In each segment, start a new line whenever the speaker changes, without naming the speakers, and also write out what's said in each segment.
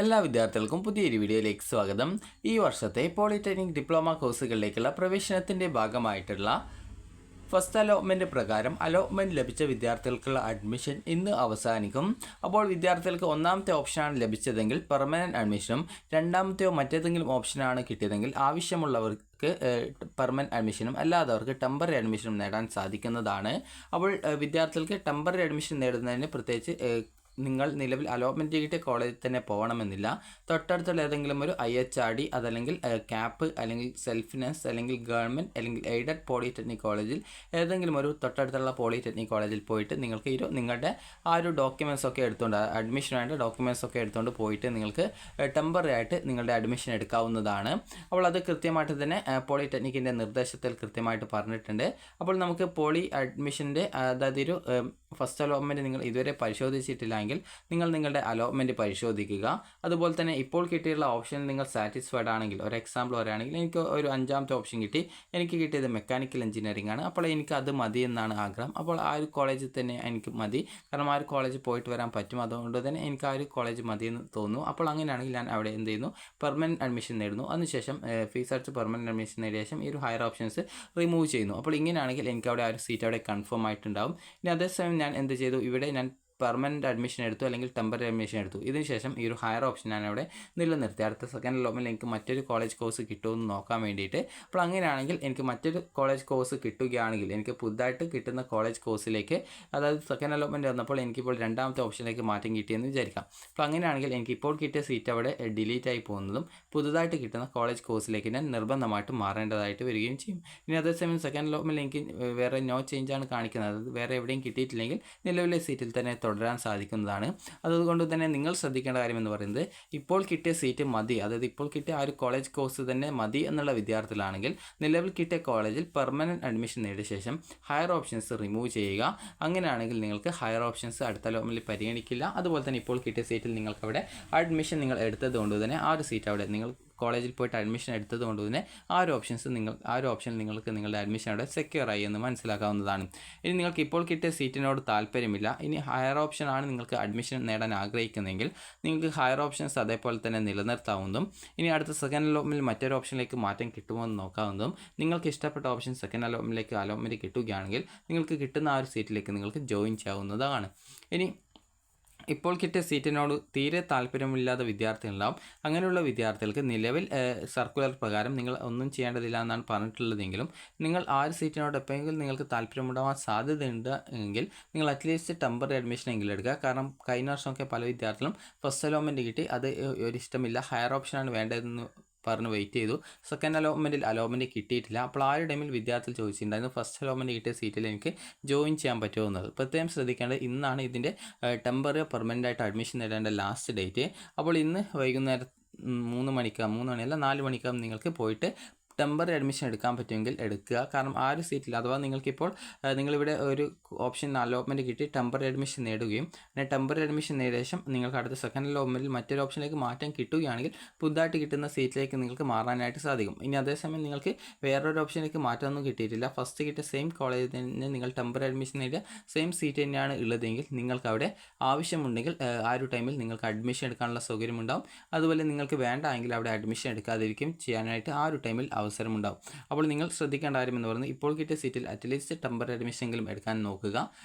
എല്ലാ വിദ്യാർത്ഥികൾക്കും പുതിയൊരു വീഡിയോയിലേക്ക് സ്വാഗതം. ഈ വർഷത്തെ പോളിടെക്നിക് ഡിപ്ലോമ കോഴ്സുകളിലേക്കുള്ള പ്രവേശനത്തിൻ്റെ ഭാഗമായിട്ടുള്ള ഫസ്റ്റ് അലോട്ട്മെൻറ്റ് പ്രകാരം അലോട്ട്മെൻറ്റ് ലഭിച്ച വിദ്യാർത്ഥികൾക്കുള്ള അഡ്മിഷൻ ഇന്ന് അവസാനിക്കും. അപ്പോൾ വിദ്യാർത്ഥികൾക്ക് ഒന്നാമത്തെ ഓപ്ഷനാണ് ലഭിച്ചതെങ്കിൽ പെർമനൻറ്റ് അഡ്മിഷനും രണ്ടാമത്തെയോ മറ്റേതെങ്കിലും ഓപ്ഷനാണ് കിട്ടിയതെങ്കിൽ ആവശ്യമുള്ളവർക്ക് പെർമനൻറ്റ് അഡ്മിഷനും അല്ലാത്തവർക്ക് ടെമ്പററി അഡ്മിഷനും നേടാൻ സാധിക്കുന്നതാണ്. അപ്പോൾ വിദ്യാർത്ഥികൾക്ക് ടെമ്പററി അഡ്മിഷൻ നേടുന്നതിന് പ്രത്യേകിച്ച് നിങ്ങൾ നിലവിൽ അലോട്ട്മെൻറ്റ് കിട്ടിയ കോളേജിൽ തന്നെ പോകണമെന്നില്ല. തൊട്ടടുത്തുള്ള ഏതെങ്കിലും ഒരു IHRD അതല്ലെങ്കിൽ ക്യാപ്പ് അല്ലെങ്കിൽ സെൽഫ് ഫിനാൻസ് അല്ലെങ്കിൽ ഗവൺമെൻറ് അല്ലെങ്കിൽ എയ്ഡഡ് പോളിടെക്നിക് കോളേജിൽ ഏതെങ്കിലും ഒരു തൊട്ടടുത്തുള്ള പോളിടെക്നിക് കോളേജിൽ പോയിട്ട് നിങ്ങൾക്ക് നിങ്ങളുടെ ആ ഒരു ഡോക്യുമെൻറ്റ്സ് ഒക്കെ എടുത്തുകൊണ്ട് അഡ്മിഷൻ വേണ്ട ഡോക്യുമെൻറ്റ്സ് ഒക്കെ എടുത്തുകൊണ്ട് പോയിട്ട് നിങ്ങൾക്ക് ടെമ്പററി ആയിട്ട് നിങ്ങളുടെ അഡ്മിഷൻ എടുക്കാവുന്നതാണ്. അപ്പോൾ അത് കൃത്യമായിട്ട് തന്നെ പോളിടെക്നിക്കിൻ്റെ നിർദ്ദേശത്തിൽ കൃത്യമായിട്ട് പറഞ്ഞിട്ടുണ്ട്. അപ്പോൾ നമുക്ക് പോളി അഡ്മിഷൻ്റെ അതായത് ഒരു ഫസ്റ്റ് അലോട്ട്മെൻറ്റ് നിങ്ങൾ ഇതുവരെ പരിശോധിച്ചിട്ടില്ലെങ്കിൽ നിങ്ങൾ നിങ്ങളുടെ അലോട്ട്മെൻറ്റ് പരിശോധിക്കുക. അതുപോലെ തന്നെ ഇപ്പോൾ കിട്ടിയുള്ള ഓപ്ഷൻ നിങ്ങൾ സാറ്റിസ്ഫൈഡ് ആണെങ്കിൽ, ഒരു എക്സാമ്പിൾ പറയുകയാണെങ്കിൽ എനിക്ക് ഒരു അഞ്ചാമത്തെ ഓപ്ഷൻ കിട്ടി, എനിക്ക് കിട്ടിയത് മെക്കാനിക്കൽ എഞ്ചിനീയറിംഗ് ആണ്. അപ്പോൾ എനിക്ക് അത് മതി എന്നാണ് ആഗ്രഹം. അപ്പോൾ ആ ഒരു കോളേജിൽ തന്നെ എനിക്ക് മതി, കാരണം ആ ഒരു കോളേജിൽ പോയിട്ട് വരാൻ പറ്റും, അതുകൊണ്ട് തന്നെ എനിക്ക് ആ ഒരു കോളേജ് മതി എന്ന് തോന്നുന്നു. അപ്പോൾ അങ്ങനെയാണെങ്കിൽ ഞാൻ അവിടെ എന്ത് ചെയ്യുന്നു, പെർമനൻറ്റ് അഡ്മിഷൻ നേടുന്നു. അതിനുശേഷം ഫീസ് അടച്ച് പെർമനൻറ്റ് അഡ്മിഷൻ നേടിയ ശേഷം ഈ ഒരു ഹയർ ഓപ്ഷൻസ് റിമൂവ് ചെയ്യുന്നു. അപ്പോൾ ഇങ്ങനെയാണെങ്കിൽ എനിക്ക് അവിടെ ആ ഒരു സീറ്റ് അവിടെ കൺഫേം ആയിട്ടുണ്ടാവും. ഇനി അതേസമയം ഞാൻ എന്ത് ചെയ്തു, ഇവിടെ ഞാൻ പെർമനൻറ്റ് അഡ്മിഷൻ എടുത്തു അല്ലെങ്കിൽ ടെമ്പററി അഡ്മിഷൻ എടുത്തു. ഇതിനുശേഷം ഈ ഒരു ഹയർ ഓപ്ഷൻ ഞാൻ അവിടെ നിലനിർത്തി. അടുത്ത സെക്കൻഡ് അലോട്ട്മെൻറ്റിൽ എനിക്ക് മറ്റൊരു കോളേജ് കോഴ്സ് കിട്ടുമെന്ന് നോക്കാൻ വേണ്ടിയിട്ട്. അപ്പോൾ അങ്ങനെയാണെങ്കിൽ എനിക്ക് മറ്റൊരു കോളേജ് കോഴ്സ് കിട്ടുകയാണെങ്കിൽ എനിക്ക് പുതുതായിട്ട് കിട്ടുന്ന കോളേജ് കോഴ്സിലേക്ക്, അതായത് സെക്കൻഡ് അലോട്ട്മെൻറ്റ് വന്നപ്പോൾ എനിക്കിപ്പോൾ രണ്ടാമത്തെ ഓപ്ഷനിലേക്ക് മാറ്റം കിട്ടിയെന്ന് വിചാരിക്കാം. അപ്പോൾ അങ്ങനെയാണെങ്കിൽ എനിക്ക് ഇപ്പോൾ കിട്ടിയ സീറ്റ് അവിടെ ഡിലീറ്റ് ആയി പോകുന്നതും പുതുതായിട്ട് കിട്ടുന്ന കോളേജ് കോഴ്സിലേക്ക് ഞാൻ നിർബന്ധമായിട്ട് മാറേണ്ടതായിട്ട് വരികയും ചെയ്യും. ഇനി അതേസമയം സെക്കൻഡ് അലോട്ട്മെൻറ്റിൽ എനിക്ക് വേറെ നോ ചേഞ്ചാണ് കാണിക്കുന്നത്, അതായത് വേറെ എവിടെയും കിട്ടിയിട്ടില്ലെങ്കിൽ നിലവിലെ സീറ്റിൽ തന്നെ തുടരാൻ സാധിക്കുന്നതാണ്. അതുകൊണ്ട് തന്നെ നിങ്ങൾ ശ്രദ്ധിക്കേണ്ട കാര്യം എന്ന് പറയുന്നത്, ഇപ്പോൾ കിട്ടിയ സീറ്റ് മതി, അതായത് ഇപ്പോൾ കിട്ടിയ ആ ഒരു കോളേജ് കോഴ്സ് തന്നെ മതി എന്നുള്ള വിദ്യാർത്ഥികളാണെങ്കിൽ നിലവിൽ കിട്ടിയ കോളേജിൽ പെർമനൻറ്റ് അഡ്മിഷൻ നേടിയ ശേഷം ഹയർ ഓപ്ഷൻസ് റിമൂവ് ചെയ്യുക. അങ്ങനെയാണെങ്കിൽ നിങ്ങൾക്ക് ഹയർ ഓപ്ഷൻസ് അടുത്ത അലോട്ട്മെൻറ്റിൽ പരിഗണിക്കില്ല. അതുപോലെ തന്നെ ഇപ്പോൾ കിട്ടിയ സീറ്റിൽ നിങ്ങൾക്ക് അവിടെ അഡ്മിഷൻ നിങ്ങൾ എടുത്തത് കൊണ്ട് തന്നെ ആ ഒരു സീറ്റ് അവിടെ നിങ്ങൾ കോളേജിൽ പോയിട്ട് അഡ്മിഷൻ എടുത്തത് കൊണ്ട് തന്നെ ആ ഒരു ഓപ്ഷനിൽ നിങ്ങൾക്ക് നിങ്ങളുടെ അഡ്മിഷൻ അവിടെ സെക്യൂർ ആയി എന്ന് മനസ്സിലാക്കാവുന്നതാണ്. ഇനി നിങ്ങൾക്ക് ഇപ്പോൾ കിട്ടിയ സീറ്റിനോട് താല്പര്യമില്ല, ഇനി ഹയർ ഓപ്ഷനാണ് നിങ്ങൾക്ക് അഡ്മിഷൻ നേടാൻ ആഗ്രഹിക്കുന്നതെങ്കിൽ നിങ്ങൾക്ക് ഹയർ ഓപ്ഷൻസ് അതേപോലെ തന്നെ നിലനിർത്താവുന്നതും ഇനി അടുത്ത സെക്കൻഡ് അലോട്ട്മെൻറ്റിൽ മറ്റൊരു ഓപ്ഷനിലേക്ക് മാറ്റം കിട്ടുമോ എന്ന് നോക്കാവുന്നതും. നിങ്ങൾക്ക് ഇഷ്ടപ്പെട്ട ഓപ്ഷൻ സെക്കൻഡ് അലോട്ട്മെൻറ്റിലേക്ക് അലോട്ട്മെൻറ്റ് കിട്ടുകയാണെങ്കിൽ നിങ്ങൾക്ക് കിട്ടുന്ന ആ ഒരു സീറ്റിലേക്ക് നിങ്ങൾക്ക് ജോയിൻ ചെയ്യാവുന്നതാണ്. ഇനി ഇപ്പോൾ കിട്ടിയ സീറ്റിനോട് തീരെ താല്പര്യമില്ലാത്ത വിദ്യാർത്ഥികളുണ്ടാവും. അങ്ങനെയുള്ള വിദ്യാർത്ഥികൾക്ക് നിലവിൽ സർക്കുലർ പ്രകാരം നിങ്ങൾ ഒന്നും ചെയ്യേണ്ടതില്ല എന്നാണ് പറഞ്ഞിട്ടുള്ളതെങ്കിലും നിങ്ങൾ ആ ഒരു സീറ്റിനോട് എപ്പോഴെങ്കിലും നിങ്ങൾക്ക് താല്പര്യമുണ്ടാവാൻ സാധ്യതയുണ്ട് എങ്കിൽ നിങ്ങൾ അറ്റ്ലീസ്റ്റ് ടെമ്പററി അഡ്മിഷൻ എങ്കിലും എടുക്കുക. കാരണം കഴിഞ്ഞ വർഷമൊക്കെ പല വിദ്യാർത്ഥികളും ഫസ്റ്റ് അലോട്ട്മെൻറ്റ് കിട്ടി, അത് ഒരിഷ്ടമില്ല, ഹയർ ഓപ്ഷനാണ് വേണ്ടതെന്ന് പറഞ്ഞ് വെയിറ്റ് ചെയ്തു. സെക്കൻഡ് അലോട്ട്മെൻറ്റ് കിട്ടിയിട്ടില്ല. അപ്പോൾ ആ ഒരു ടൈമിൽ വിദ്യാർത്ഥികൾ ചോദിച്ചിട്ടുണ്ടായിരുന്നു ഫസ്റ്റ് അലോട്ട്മെൻറ്റ് കിട്ടിയ സീറ്റിൽ എനിക്ക് ജോയിൻ ചെയ്യാൻ പറ്റുമോ എന്നത്. പ്രത്യേകം ശ്രദ്ധിക്കേണ്ടത്, ഇന്നാണ് ഇതിൻ്റെ ടെമ്പററി പെർമനൻ്റ് ആയിട്ട് അഡ്മിഷൻ നേടേണ്ട ലാസ്റ്റ് ഡേറ്റ്. അപ്പോൾ ഇന്ന് വൈകുന്നേരം 3 മണിയല്ല 4 മണിക്കാകും നിങ്ങൾക്ക് പോയിട്ട് ടെമ്പററി അഡ്മിഷൻ എടുക്കാൻ പറ്റുമെങ്കിൽ എടുക്കുക. കാരണം ആ ഒരു സീറ്റിൽ, അഥവാ നിങ്ങൾക്കിപ്പോൾ നിങ്ങളിവിടെ ഒരു ഓപ്ഷൻ അലോട്ട്മെൻറ്റ് കിട്ടി ടെമ്പററി അഡ്മിഷൻ നേടുകയും പിന്നെ ടെമ്പററി അഡ്മിഷൻ നേടിയ ശേഷം നിങ്ങൾക്ക് അടുത്ത സെക്കൻഡ് അലോട്ട്മെൻറ്റിൽ മറ്റൊരു ഓപ്ഷനിലേക്ക് മാറ്റം കിട്ടുകയാണെങ്കിൽ പുതുതായിട്ട് കിട്ടുന്ന സീറ്റിലേക്ക് നിങ്ങൾക്ക് മാറാനായിട്ട് സാധിക്കും. ഇനി അതേസമയം നിങ്ങൾക്ക് വേറൊരു ഓപ്ഷനിലേക്ക് മാറ്റമൊന്നും കിട്ടിയിട്ടില്ല, ഫസ്റ്റ് കിട്ടിയ സെയിം കോളേജിൽ തന്നെ നിങ്ങൾ ടെമ്പററി അഡ്മിഷൻ നേടിയ സെയിം സീറ്റ് തന്നെയാണ് ഉള്ളതെങ്കിൽ നിങ്ങൾക്ക് അവിടെ ആവശ്യമുണ്ടെങ്കിൽ ആ ഒരു ടൈമിൽ നിങ്ങൾക്ക് അഡ്മിഷൻ എടുക്കാനുള്ള സൗകര്യമുണ്ടാകും. അതുപോലെ നിങ്ങൾക്ക് വേണ്ടെങ്കിൽ അവിടെ അഡ്മിഷൻ എടുക്കാതിരിക്കും ചെയ്യാനായിട്ട് ആ ഒരു ടൈമിൽ അവസരമുണ്ടാകും. അപ്പോൾ നിങ്ങൾ ശ്രദ്ധിക്കേണ്ട കാര്യം എന്ന് പറയുന്നത്, ഇപ്പോൾ കിട്ടിയ സീറ്റിൽ അറ്റ്ലീസ്റ്റ് ടെമ്പററി അഡ്മിഷനെങ്കിലും എടുക്കാൻ നോക്കുക.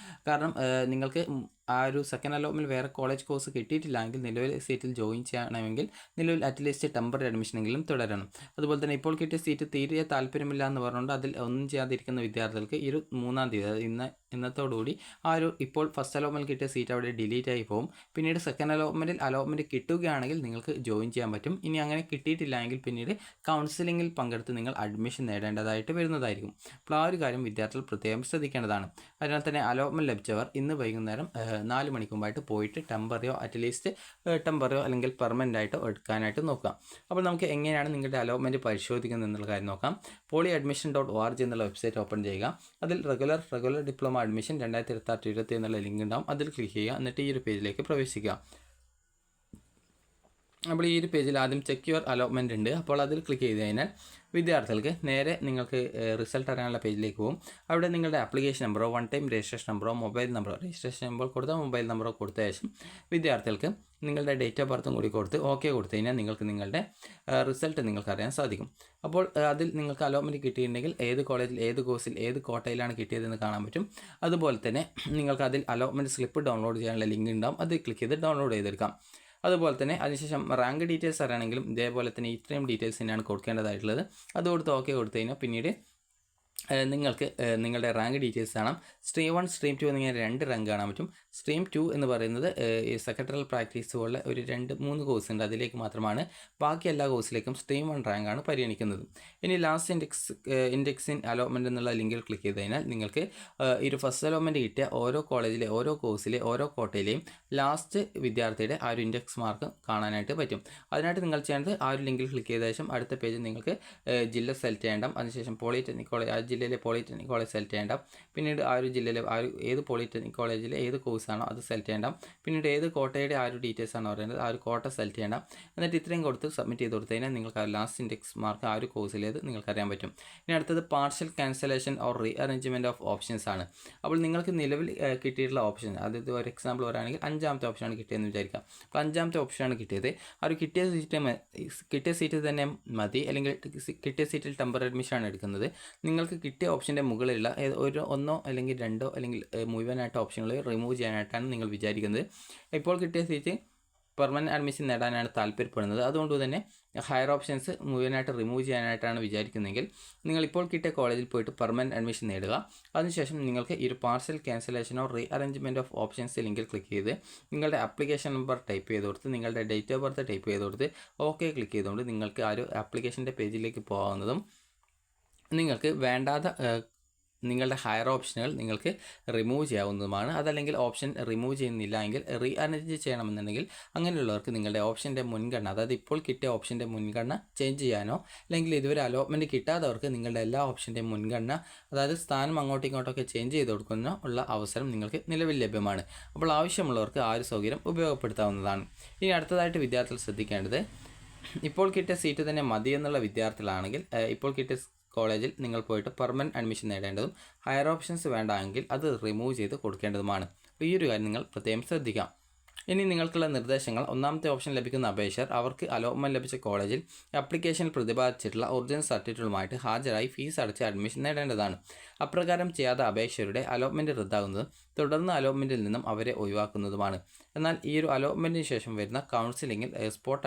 കാരണം നിങ്ങൾക്ക് ആ ഒരു സെക്കൻഡ് അലോട്ട്മെൻറ്റ് വേറെ കോളേജ് കോഴ്സ് കിട്ടിയിട്ടില്ലെങ്കിൽ നിലവിലെ സീറ്റിൽ ജോയിൻ ചെയ്യണമെങ്കിൽ നിലവിൽ അറ്റ്ലീസ്റ്റ് ടെമ്പററി അഡ്മിഷനെങ്കിലും തുടരണം. അതുപോലെ തന്നെ ഇപ്പോൾ കിട്ടിയ സീറ്റ് തീരെ താല്പര്യമില്ല എന്ന് പറഞ്ഞുകൊണ്ട് അതിൽ ഒന്നും ചെയ്യാതിരിക്കുന്ന വിദ്യാർത്ഥികൾക്ക് ഈ ഒരു 3-ാം തീയതി, അതായത് ഇന്നത്തോടുകൂടി ആ ഒരു ഇപ്പോൾ ഫസ്റ്റ് അലോട്ട്മെൻറ്റ് കിട്ടിയ സീറ്റ് അവിടെ ഡിലീറ്റ് ആയി പോകും. പിന്നീട് സെക്കൻഡ് അലോട്ട്മെൻറ്റ് കിട്ടുകയാണെങ്കിൽ നിങ്ങൾക്ക് ജോയിൻ ചെയ്യാൻ പറ്റും. ഇനി അങ്ങനെ കിട്ടിയിട്ടില്ല എങ്കിൽ പിന്നീട് കൗൺസിലിങ്ങിൽ പങ്കെടുത്ത് നിങ്ങൾ അഡ്മിഷൻ നേടേണ്ടതായിട്ട് വരുന്നതായിരിക്കും. അപ്പോൾ ആ ഒരു കാര്യം വിദ്യാർത്ഥികൾ പ്രത്യേകം ശ്രദ്ധിക്കേണ്ടതാണ്. അതിനാൽ തന്നെ അലോട്ട്മെൻറ്റ് ലഭിച്ചവർ ഇന്ന് വൈകുന്നേരം 4 മണിക്ക് മുമ്പായിട്ട് പോയിട്ട് ടെമ്പററിയോ അല്ലെങ്കിൽ പെർമനൻ്റ് ആയിട്ടോ എടുക്കാനായിട്ട് നോക്കുക. അപ്പോൾ നമുക്ക് എങ്ങനെയാണ് നിങ്ങളുടെ അലോട്ട്മെൻറ്റ് പരിശോധിക്കുന്നത് എന്നുള്ള കാര്യം നോക്കാം. polyadmission.org എന്നുള്ള വെബ്സൈറ്റ് ഓപ്പൺ ചെയ്യുക. അതിൽ റെഗുലർ ഡിപ്ലോമ അഡ്മിഷൻ 2026-2027 എന്നുള്ള ലിങ്ക് ഉണ്ടാവും, അതിൽ ക്ലിക്ക് ചെയ്യുക. എന്നിട്ട് ഈ ഒരു പേജിലേക്ക് പ്രവേശിക്കുക. അപ്പോൾ ഈ ഒരു പേജിൽ ആദ്യം ചെക്ക് യുവർ അലോട്ട്മെൻറ്റ് ഉണ്ട്. അപ്പോൾ അതിൽ ക്ലിക്ക് ചെയ്ത് കഴിഞ്ഞാൽ വിദ്യാർത്ഥികൾക്ക് നേരെ നിങ്ങൾക്ക് റിസൾട്ട് അറിയാനുള്ള പേജിലേക്ക് പോകും. അവിടെ നിങ്ങളുടെ ആപ്ലിക്കേഷൻ നമ്പറോ വൺ ടൈം രജിസ്ട്രേഷൻ നമ്പറോ മൊബൈൽ നമ്പറോ രജിസ്ട്രേഷൻ നമ്പർ കൊടുത്ത മൊബൈൽ നമ്പറോ കൊടുത്ത ശേഷം വിദ്യാർത്ഥികൾക്ക് നിങ്ങളുടെ ഡേറ്റ് ഓഫ് ബർത്തും കൂടി കൊടുത്ത് ഓക്കെ കൊടുത്തു കഴിഞ്ഞാൽ നിങ്ങൾക്ക് നിങ്ങളുടെ റിസൾട്ട് നിങ്ങൾക്ക് അറിയാൻ സാധിക്കും. അപ്പോൾ അതിൽ നിങ്ങൾക്ക് അലോട്ട്മെൻറ്റ് കിട്ടിയിട്ടുണ്ടെങ്കിൽ ഏത് കോളേജിൽ ഏത് കോഴ്സിൽ ഏത് കോട്ടയിലാണ് കിട്ടിയതെന്ന് കാണാൻ പറ്റും. അതുപോലെ തന്നെ നിങ്ങൾക്ക് അതിൽ അലോട്ട്മെൻറ്റ് സ്ലിപ്പ് ഡൗൺലോഡ് ചെയ്യാനുള്ള ലിങ്ക് ഉണ്ടാവും. അത് ക്ലിക്ക് ചെയ്ത് ഡൗൺലോഡ് ചെയ്തെടുക്കാം. അതുപോലെ തന്നെ അതിനുശേഷം റാങ്ക് ഡീറ്റെയിൽസ് അറിയണമെങ്കിലും ഇതേപോലെ തന്നെ ഇത്രയും ഡീറ്റെയിൽസ് തന്നെയാണ് കൊടുക്കേണ്ടതായിട്ടുള്ളത്. അത് കൊടുത്ത് ഓക്കെ കൊടുത്തു കഴിഞ്ഞാൽ പിന്നീട് നിങ്ങൾക്ക് നിങ്ങളുടെ റാങ്ക് ഡീറ്റെയിൽസ് കാണാം. സ്ട്രീം 1 സ്ട്രീം 2 എന്നിങ്ങനെ 2 റാങ്ക് കാണാൻ പറ്റും. സ്ട്രീം 2 എന്ന് പറയുന്നത് ഈ സെക്രട്ടറിയൽ പ്രാക്ടീസ് പോലുള്ള ഒരു 2-3 കോഴ്സ് ഉണ്ട്, അതിലേക്ക് മാത്രമാണ്. ബാക്കി എല്ലാ കോഴ്സിലേക്കും സ്ട്രീം 1 റാങ്കാണ് പരിഗണിക്കുന്നത്. ഇനി ലാസ്റ്റ് ഇൻഡെക്സ് ഇൻ അലോട്ട്മെൻറ്റ് എന്നുള്ള ലിങ്കിൽ ക്ലിക്ക് ചെയ്ത് കഴിഞ്ഞാൽ നിങ്ങൾക്ക് ഈ ഒരു ഫസ്റ്റ് അലോട്ട്മെൻറ്റ് കിട്ടിയ ഓരോ കോളേജിലെ ഓരോ കോഴ്സിലെ ഓരോ കോട്ടയിലെയും ലാസ്റ്റ് വിദ്യാർത്ഥിയുടെ ആ ഒരു ഇൻഡെക്സ് മാർക്ക് കാണാനായിട്ട് പറ്റും. അതിനായിട്ട് നിങ്ങൾ ചെയ്യേണ്ടത് ആ ഒരു ലിങ്കിൽ ക്ലിക്ക് ചെയ്ത ശേഷം അടുത്ത പേജിൽ നിങ്ങൾക്ക് ജില്ല സെലക്ട് ചെയ്യേണ്ട, അതിനുശേഷം പോളിടെക്നിക് കോളേജ്, ആ ജില്ലയിലെ പോളിടെക്നിക് കോളേജ് സെലക്ട് ചെയ്യേണ്ട, പിന്നീട് ആ ഒരു ജില്ലയിലെ ആ ഒരു ഏത് പോളിടെക്നിക് കോളേജിലെ ഏത് കോഴ്സാണോ അത് സെലക്ട് ചെയ്യേണ്ട, പിന്നീട് ഏത് കോട്ടയുടെ ആ ഒരു ഡീറ്റെയിൽസ് ആണോ പറയുന്നത് ആ ഒരു കോട്ട സെലക്ട് ചെയ്യേണ്ട. എന്നിട്ട് ഇത്രയും കൊടുത്ത് സബ്മിറ്റ് ചെയ്ത് കൊടുത്തു കഴിഞ്ഞാൽ നിങ്ങൾക്ക് ആ ലാസ്റ്റ് ഇൻഡെക്സ് മാർക്ക് ആ ഒരു കോഴ്സിലേത് നിങ്ങൾക്ക് അറിയാൻ പറ്റും. ഇനി അടുത്തത് partial cancellation or re arrangement of options ആണ്. അപ്പോൾ നിങ്ങൾക്ക് നിലവിൽ കിട്ടിയിട്ടുള്ള ഓപ്ഷൻ, അതായത് ഒരു എക്സാമ്പിൾ പറയുകയാണെങ്കിൽ 5ാമത്തെ ഓപ്ഷനാണ് കിട്ടിയതെന്ന് വിചാരിക്കാം. അപ്പോൾ 5ാമത്തെ ഓപ്ഷനാണ് കിട്ടിയത്. ആ ഒരു കിട്ടിയ സീറ്റ് തന്നെ മതി, അല്ലെങ്കിൽ കിട്ടിയ സീറ്റിൽ ടെമ്പററി അഡ്മിഷനാണ് എടുക്കുന്നത്. നിങ്ങൾക്ക് കിട്ടിയ ഓപ്ഷൻ്റെ മുകളിലുള്ള ഒന്നോ അല്ലെങ്കിൽ രണ്ടോ അല്ലെങ്കിൽ മുഴുവനായിട്ട് ഓപ്ഷനുകൾ റിമൂവ് ചെയ്യാനായിട്ടാണ് നിങ്ങൾ വിചാരിക്കുന്നത്. ഇപ്പോൾ കിട്ടിയ സീറ്റ് പെർമനൻറ്റ് അഡ്മിഷൻ നേടാനാണ് താല്പര്യപ്പെടുന്നത്. അതുകൊണ്ട് തന്നെ ഹയർ ഓപ്ഷൻസ് മുഴുവനായിട്ട് റിമൂവ് ചെയ്യാനായിട്ടാണ് വിചാരിക്കുന്നതെങ്കിൽ നിങ്ങളിപ്പോൾ കിട്ടിയ കോളേജിൽ പോയിട്ട് പെർമനൻറ്റ് അഡ്മിഷൻ നേടുക. അതിനുശേഷം നിങ്ങൾക്ക് ഈ ഒരു പാർഷ്യൽ ക്യാൻസലേഷനോ റീ അറേഞ്ച്മെൻറ്റ് ഓഫ് ഓപ്ഷൻസ് ലിങ്കിൽ ക്ലിക്ക് ചെയ്ത് നിങ്ങളുടെ ആപ്ലിക്കേഷൻ നമ്പർ ടൈപ്പ് ചെയ്ത് കൊടുത്ത് നിങ്ങളുടെ ഡേറ്റ് ഓഫ് ബർത്ത് ടൈപ്പ് ചെയ്ത് കൊടുത്ത് ഓക്കെ ക്ലിക്ക് ചെയ്തുകൊണ്ട് നിങ്ങൾക്ക് ആ ഒരു ആപ്ലിക്കേഷൻ്റെ പേജിലേക്ക് പോകാവുന്നതും നിങ്ങൾക്ക് വേണ്ടാത്ത നിങ്ങളുടെ ഹയർ ഓപ്ഷനുകൾ നിങ്ങൾക്ക് റിമൂവ് ചെയ്യാവുന്നതുമാണ്. അതല്ലെങ്കിൽ ഓപ്ഷൻ റിമൂവ് ചെയ്യുന്നില്ല എങ്കിൽ റീ അറേഞ്ച് ചെയ്യണമെന്നുണ്ടെങ്കിൽ അങ്ങനെയുള്ളവർക്ക് നിങ്ങളുടെ ഓപ്ഷൻ്റെ മുൻഗണന, അതായത് ഇപ്പോൾ കിട്ടിയ ഓപ്ഷൻ്റെ മുൻഗണന ചേഞ്ച് ചെയ്യാനോ അല്ലെങ്കിൽ ഇതുവരെ അലോട്ട്മെൻറ്റ് കിട്ടാത്തവർക്ക് നിങ്ങളുടെ എല്ലാ ഓപ്ഷൻ്റെയും മുൻഗണന, അതായത് സ്ഥാനം അങ്ങോട്ടും ഇങ്ങോട്ടൊക്കെ ചേഞ്ച് ചെയ്ത് കൊടുക്കുന്ന ഉള്ള അവസരം നിങ്ങൾക്ക് നിലവിൽ ലഭ്യമാണ്. അപ്പോൾ ആവശ്യമുള്ളവർക്ക് ആ ഒരു സൗകര്യം ഉപയോഗപ്പെടുത്താവുന്നതാണ്. ഇനി അടുത്തതായിട്ട് വിദ്യാർത്ഥികൾ ശ്രദ്ധിക്കേണ്ടത്, ഇപ്പോൾ കിട്ടിയ സീറ്റ് തന്നെ മതി എന്നുള്ള വിദ്യാർത്ഥികളാണെങ്കിൽ ഇപ്പോൾ കിട്ടിയ കോളേജിൽ നിങ്ങൾ പോയിട്ട് പെർമനൻറ്റ് അഡ്മിഷൻ നേടേണ്ടതും ഹയർ ഓപ്ഷൻസ് വേണ്ടെങ്കിൽ അത് റിമൂവ് ചെയ്ത് കൊടുക്കേണ്ടതുമാണ്. ഈ ഒരു കാര്യം നിങ്ങൾ പ്രത്യേകം ശ്രദ്ധിക്കാം. ഇനി നിങ്ങൾക്കുള്ള നിർദ്ദേശങ്ങൾ, 1ാമത്തെ ഓപ്ഷൻ ലഭിക്കുന്ന അപേക്ഷകർ അവർക്ക് അലോട്ട്മെൻറ്റ് ലഭിച്ച കോളേജിൽ ആപ്ലിക്കേഷനിൽ പ്രതിപാദിച്ചിട്ടുള്ള ഒറിജിനൽ സർട്ടിഫിക്കറ്റുകളുമായിട്ട് ഹാജരായി ഫീസ് അടച്ച് അഡ്മിഷൻ നേടേണ്ടതാണ്. അപ്രകാരം ചെയ്യാത്ത അപേക്ഷകരുടെ അലോട്ട്മെൻറ്റ് റദ്ദാകുന്നതും തുടർന്ന് അലോട്ട്മെൻറ്റിൽ നിന്നും അവരെ ഒഴിവാക്കുന്നതുമാണ്. എന്നാൽ ഈ ഒരു അലോട്ട്മെൻറ്റിന് ശേഷം വരുന്ന കൗൺസിലിങ്ങിൽ സ്പോട്ട്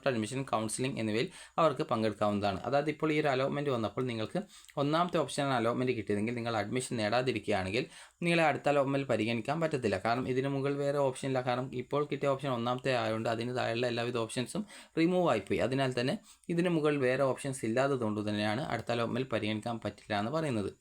അഡ്മിഷൻ കൗൺസിലിംഗ് എന്നിവയിൽ അവർക്ക് പങ്കെടുക്കാവുന്നതാണ്. അതായത് ഇപ്പോൾ ഈ ഒരു അലോട്ട്മെൻറ്റ് വന്നപ്പോൾ നിങ്ങൾക്ക് 1ാമത്തെ ഓപ്ഷനാണ് അലോട്ട്മെൻറ്റ് കിട്ടിയതെങ്കിൽ നിങ്ങൾ അഡ്മിഷൻ നേടാതിരിക്കുകയാണെങ്കിൽ നിങ്ങളെ അടുത്ത അലോട്ട്മെൻറ്റ് പരിഗണിക്കാൻ പറ്റത്തില്ല. കാരണം ഇതിന് മുകളിൽ വേറെ ഓപ്ഷൻ ഇല്ല. കാരണം ഇപ്പോൾ കിട്ടിയ ഓപ്ഷൻ 1ാമത്തെ ആയതുകൊണ്ട് അതിന് താഴെയുള്ള എല്ലാവിധ ഓപ്ഷൻസും റിമൂവ് ആയിപ്പോയി. അതിനാൽ തന്നെ ഇതിന് മുകളിൽ വേറെ ഓപ്ഷൻസ് ഇല്ലാത്തതുകൊണ്ട് തന്നെയാണ് അടുത്ത അലോട്ട്മെൻറ്റ് പരിഗണിക്കാൻ പറ്റില്ല എന്ന് പറയുന്നത്.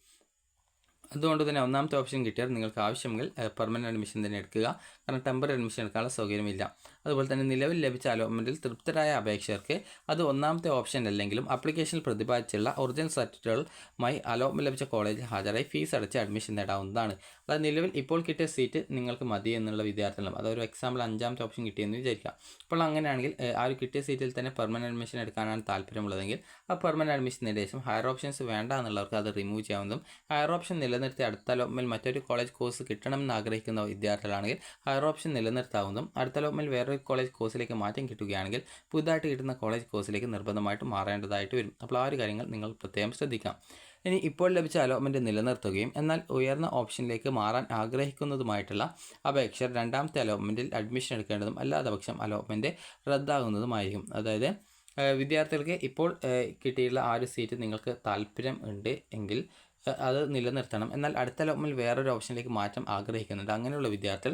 അതുകൊണ്ട് തന്നെ 1ാമത്തെ ഓപ്ഷൻ കിട്ടിയാൽ നിങ്ങൾക്ക് ആവശ്യമെങ്കിൽ പെർമനൻറ്റ് അഡ്മിഷൻ തന്നെ എടുക്കുക. കാരണം ടെമ്പററി അഡ്മിഷൻ എടുക്കാനുള്ള സൗകര്യമില്ല. അതുപോലെ തന്നെ നിലവിൽ ലഭിച്ച അലോട്ട്മെൻറ്റിൽ തൃപ്തരായ അപേക്ഷകർക്ക് അത് 1ാമത്തെ ഓപ്ഷൻ അല്ലെങ്കിലും ആപ്ലിക്കേഷനിൽ പ്രതിപാദിച്ചുള്ള ഒറിജിനൽ സർട്ടിഫിക്കറ്റുകളുമായി അലോട്ട്മെൻറ്റ് ലഭിച്ച കോളേജിൽ ഹാജരായി ഫീസ് അടച്ച് അഡ്മിഷൻ നേടാവുന്നതാണ്. അതായത് നിലവിൽ ഇപ്പോൾ കിട്ടിയ സീറ്റ് നിങ്ങൾക്ക് മതി എന്നുള്ള വിദ്യാർത്ഥികളും, അതൊരു എക്സാമ്പിൾ 5ാമത്തെ ഓപ്ഷൻ കിട്ടിയെന്ന് വിചാരിക്കാം. അപ്പോൾ അങ്ങനെയാണെങ്കിൽ ആ ഒരു കിട്ടിയ സീറ്റിൽ തന്നെ പെർമനൻറ്റ് അഡ്മിഷൻ എടുക്കാനാണ് താല്പര്യമുള്ളതെങ്കിൽ ആ പെർമനൻറ്റ് അഡ്മിഷൻ നേടിയ ശേഷം ഹയർ ഓപ്ഷൻസ് വേണ്ട എന്നുള്ളവർക്ക് അത് റിമൂവ് ചെയ്യാവുന്നതും ഹയർ ഓപ്ഷൻ നിലനിർത്തി അടുത്ത അലോട്ട്മെൻറ്റ് മറ്റൊരു കോളേജ് കോഴ്സ് കിട്ടണമെന്ന് ആഗ്രഹിക്കുന്ന വിദ്യാർത്ഥികളാണെങ്കിൽ ഹയർ ഓപ്ഷൻ നിലനിർത്താവുന്നതും അടുത്ത അലോട്ട്മെൻറ്റ് വേറൊരു കോളേജ് കോഴ്സിലേക്ക് മാറ്റം കിട്ടുകയാണെങ്കിൽ പുതുതായിട്ട് കിട്ടുന്ന കോളേജ് കോഴ്സിലേക്ക് നിർബന്ധമായിട്ട് മാറേണ്ടതായിട്ട് വരും. അപ്പോൾ ആ ഒരു കാര്യങ്ങൾ നിങ്ങൾ പ്രത്യേകം ശ്രദ്ധിക്കാം. ഇനി ഇപ്പോൾ ലഭിച്ച അലോട്ട്മെൻറ്റ് നിലനിർത്തുകയും എന്നാൽ ഉയർന്ന ഓപ്ഷനിലേക്ക് മാറാൻ ആഗ്രഹിക്കുന്നതുമായിട്ടുള്ള അപേക്ഷകർ 2ാമത്തെ അലോട്ട്മെൻറ്റിൽ അഡ്മിഷൻ എടുക്കേണ്ടതും അല്ലാത്ത പക്ഷം അലോട്ട്മെൻറ്റ് റദ്ദാകുന്നതുമായിരിക്കും. അതായത് വിദ്യാർത്ഥികൾക്ക് ഇപ്പോൾ കിട്ടിയിട്ടുള്ള ആ ഒരു സീറ്റ് നിങ്ങൾക്ക് താല്പര്യം ഉണ്ട് എങ്കിൽ അത് നിലനിർത്തണം. എന്നാൽ അടുത്ത അലോട്ട്മെൻറ്റ് വേറൊരു ഓപ്ഷനിലേക്ക് മാറ്റം ആഗ്രഹിക്കുന്നുണ്ട്. അങ്ങനെയുള്ള വിദ്യാർത്ഥികൾ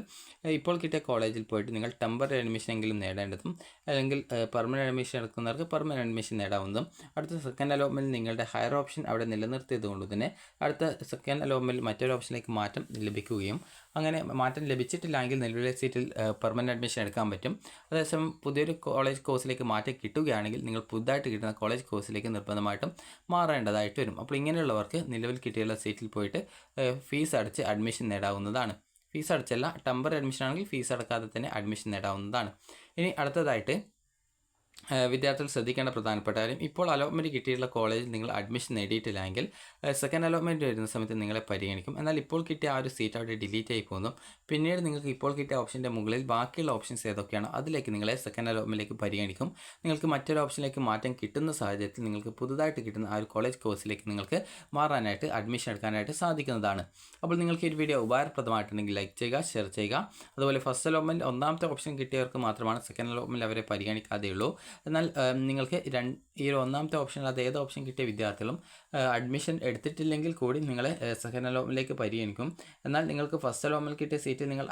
ഇപ്പോൾ കിട്ടിയ കോളേജിൽ പോയിട്ട് നിങ്ങൾ ടെമ്പററി അഡ്മിഷൻ എങ്കിലും നേടേണ്ടതും അല്ലെങ്കിൽ പെർമനൻറ്റ് അഡ്മിഷൻ എടുക്കുന്നവർക്ക് പെർമനൻറ്റ് അഡ്മിഷൻ നേടാവുന്നതും അടുത്ത സെക്കൻഡ് അലോട്ട്മെൻറ്റ് നിങ്ങളുടെ ഹയർ ഓപ്ഷൻ അവിടെ നിലനിർത്തിയത് കൊണ്ട് തന്നെ അടുത്ത സെക്കൻഡ് അലോട്ട്മെൻറ്റ് മറ്റൊരു ഓപ്ഷനിലേക്ക് മാറ്റം ലഭിക്കുകയും അങ്ങനെ മാറ്റം ലഭിച്ചിട്ടില്ലെങ്കിൽ നിലവിലെ സീറ്റിൽ പെർമനൻറ്റ് അഡ്മിഷൻ എടുക്കാൻ പറ്റും. അതേസമയം പുതിയൊരു കോളേജ് കോഴ്സിലേക്ക് മാറ്റം കിട്ടുകയാണെങ്കിൽ നിങ്ങൾ പുതുതായിട്ട് കിട്ടുന്ന കോളേജ് കോഴ്സിലേക്ക് നിർബന്ധമായിട്ടും മാറേണ്ടതായിട്ട് വരും. അപ്പോൾ ഇങ്ങനെയുള്ളവർക്ക് നിലവിൽ കിട്ടിയുള്ള സീറ്റിൽ പോയിട്ട് ഫീസ് അടച്ച് അഡ്മിഷൻ നേടാവുന്നതാണ്. ഫീസ് അടച്ചല്ല, ടെമ്പററി അഡ്മിഷൻ ആണെങ്കിൽ ഫീസ് അടക്കാതെ തന്നെ അഡ്മിഷൻ നേടാവുന്നതാണ്. ഇനി അടുത്തതായിട്ട് വിദ്യാർത്ഥികൾ ശ്രദ്ധിക്കേണ്ട പ്രധാനപ്പെട്ട കാര്യം, ഇപ്പോൾ അലോട്ട്മെൻറ്റ് കിട്ടിയിട്ടുള്ള കോളേജിൽ നിങ്ങൾ അഡ്മിഷൻ നേടിയിട്ടില്ലെങ്കിൽ സെക്കൻഡ് അലോട്ട്മെൻറ്റ് വരുന്ന സമയത്ത് നിങ്ങളെ പരിഗണിക്കും. എന്നാൽ ഇപ്പോൾ കിട്ടിയ ആ ഒരു സീറ്റ് അവിടെ ഡിലീറ്റ് ആയി പോകുന്നു. പിന്നീട് നിങ്ങൾക്ക് ഇപ്പോൾ കിട്ടിയ ഓപ്ഷൻ്റെ മുകളിൽ ബാക്കിയുള്ള ഓപ്ഷൻസ് ഏതൊക്കെയാണോ അതിലേക്ക് നിങ്ങളെ സെക്കൻഡ് അലോട്ട്മെൻറ്റിലേക്ക് പരിഗണിക്കും. നിങ്ങൾക്ക് മറ്റൊരു ഓപ്ഷനിലേക്ക് മാറ്റം കിട്ടുന്ന സാഹചര്യത്തിൽ നിങ്ങൾക്ക് പുതുതായിട്ട് കിട്ടുന്ന ആ ഒരു കോളേജ് കോഴ്സിലേക്ക് നിങ്ങൾക്ക് മാറാനായിട്ട് അഡ്മിഷൻ എടുക്കാനായിട്ട് സാധിക്കുന്നതാണ്. അപ്പോൾ നിങ്ങൾക്ക് ഈ വീഡിയോ ഉപകാരപ്രദമായിട്ടുണ്ടെങ്കിൽ ലൈക്ക് ചെയ്യുക, ഷെയർ ചെയ്യുക. അതുപോലെ ഫസ്റ്റ് അലോട്ട്മെൻറ്റ് ഒന്നാമത്തെ ഓപ്ഷൻ കിട്ടിയവർക്ക് മാത്രമാണ് സെക്കൻഡ് അലോട്ട്മെൻറ്റ് അവരെ പരിഗണിക്കാതെയുള്ളൂ. എന്നാൽ നിങ്ങൾക്ക് ഈ ഒരു ഒന്നാമത്തെ ഓപ്ഷൻ അല്ലാതെ ഏത് ഓപ്ഷൻ കിട്ടിയ വിദ്യാർത്ഥികളും അഡ്മിഷൻ എടുത്തിട്ടില്ലെങ്കിൽ കൂടി നിങ്ങളെ സെക്കൻഡ് അലോട്ട്മെൻറ്റിലേക്ക് പരിഗണിക്കും. എന്നാൽ നിങ്ങൾക്ക് ഫസ്റ്റ് അലോട്ട്മെൻറ്റ് കിട്ടിയ സീറ്റിൽ നിങ്ങൾ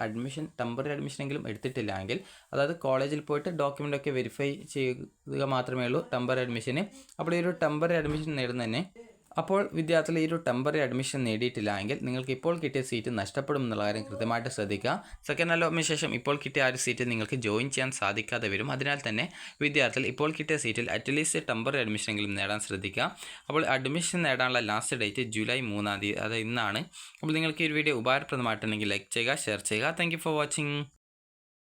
ടെമ്പററി അഡ്മിഷനെങ്കിലും എടുത്തിട്ടില്ലെങ്കിൽ, അതായത് കോളേജിൽ പോയിട്ട് ഡോക്യുമെൻ്റൊക്കെ വെരിഫൈ ചെയ്യുക മാത്രമേ ഉള്ളൂ ടെമ്പററി അഡ്മിഷന്. അപ്പോൾ ഈ ഒരു ടെമ്പററി അഡ്മിഷൻ നേടുന്നതന്നെ അപ്പോൾ വിദ്യാർത്ഥികൾ ഈ ഒരു ടെമ്പററി അഡ്മിഷൻ നേടിയിട്ടില്ല എങ്കിൽ നിങ്ങൾക്ക് ഇപ്പോൾ കിട്ടിയ സീറ്റ് നഷ്ടപ്പെടും എന്നുള്ള കാര്യം കൃത്യമായിട്ട് ശ്രദ്ധിക്കുക. സെക്കൻഡ് അലോട്ട്മെൻറ്റ് ശേഷം ഇപ്പോൾ കിട്ടിയ ആ ഒരു സീറ്റ് നിങ്ങൾക്ക് ജോയിൻ ചെയ്യാൻ സാധിക്കാതെ വരും. അതിനാൽ തന്നെ വിദ്യാർത്ഥികൾ ഇപ്പോൾ കിട്ടിയ സീറ്റിൽ അറ്റ്ലീസ്റ്റ് ടെമ്പററി അഡ്മിഷനെങ്കിലും നേടാൻ ശ്രദ്ധിക്കുക. അപ്പോൾ അഡ്മിഷൻ നേടാനുള്ള ലാസ്റ്റ് ഡേറ്റ് ജൂലൈ 3-ാം തീയതി, അത് ഇന്നാണ്. അപ്പോൾ നിങ്ങൾക്ക് ഈ വീഡിയോ ഉപകാരപ്രദമായിട്ടുണ്ടെങ്കിൽ ലൈക്ക് ചെയ്യുക, ഷെയർ ചെയ്യുക. Thank you for watching.